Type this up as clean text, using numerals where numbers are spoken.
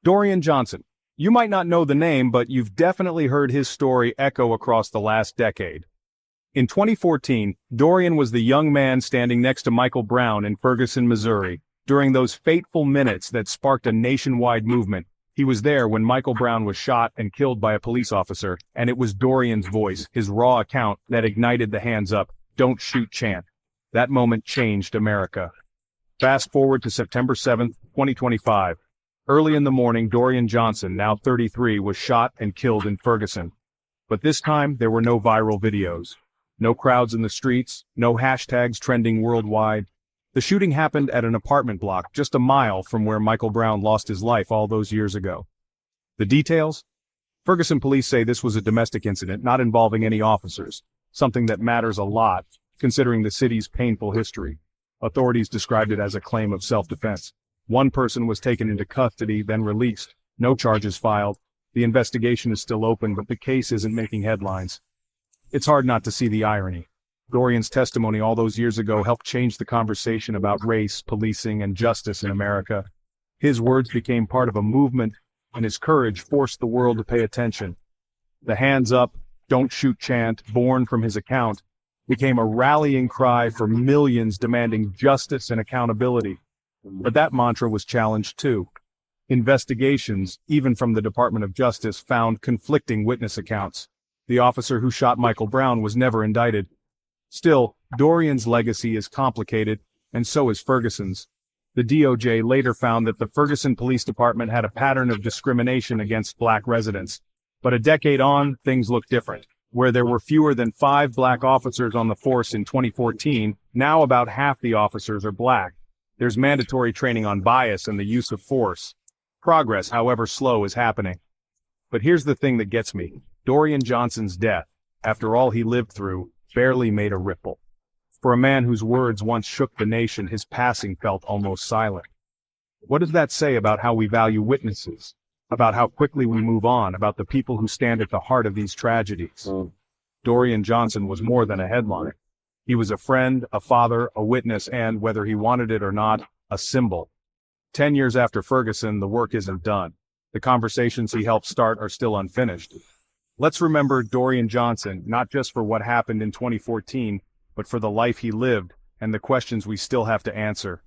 Dorian Johnson. You might not know the name, but you've definitely heard his story echo across the last decade. In 2014, Dorian was the young man standing next to Michael Brown in Ferguson, Missouri. During those fateful minutes that sparked a nationwide movement, he was there when Michael Brown was shot and killed by a police officer, and it was Dorian's voice, his raw account, that ignited the hands up, don't shoot chant. That moment changed America. Fast forward to September 7th, 2025. Early in the morning, Dorian Johnson, now 33, was shot and killed in Ferguson. But this time, there were no viral videos. No crowds in the streets, no hashtags trending worldwide. The shooting happened at an apartment block just a mile from where Michael Brown lost his life all those years ago. The details? Ferguson police say this was a domestic incident not involving any officers, something that matters a lot, considering the city's painful history. Authorities described it as a claim of self-defense. One person was taken into custody, then released. No charges filed. The investigation is still open, but the case isn't making headlines. It's hard not to see the irony. Dorian's testimony all those years ago helped change the conversation about race, policing, and justice in America. His words became part of a movement, and his courage forced the world to pay attention. The hands up, don't shoot chant, born from his account, became a rallying cry for millions demanding justice and accountability. But that mantra was challenged too. Investigations, even from the Department of Justice, found conflicting witness accounts. The officer who shot Michael Brown was never indicted. Still, Dorian's legacy is complicated, and so is Ferguson's. The DOJ later found that the Ferguson Police Department had a pattern of discrimination against black residents. But a decade on, things look different. Where there were fewer than 5 black officers on the force in 2014, now about half the officers are black. There's mandatory training on bias and the use of force. Progress, however slow, is happening. But here's the thing that gets me. Dorian Johnson's death, after all he lived through, barely made a ripple. For a man whose words once shook the nation, his passing felt almost silent. What does that say about how we value witnesses? About how quickly we move on, about the people who stand at the heart of these tragedies? Dorian Johnson was more than a headline. He was a friend, a father, a witness, and, whether he wanted it or not, a symbol. 10 years after Ferguson, the work isn't done. The conversations he helped start are still unfinished. Let's remember Dorian Johnson, not just for what happened in 2014, but for the life he lived and the questions we still have to answer.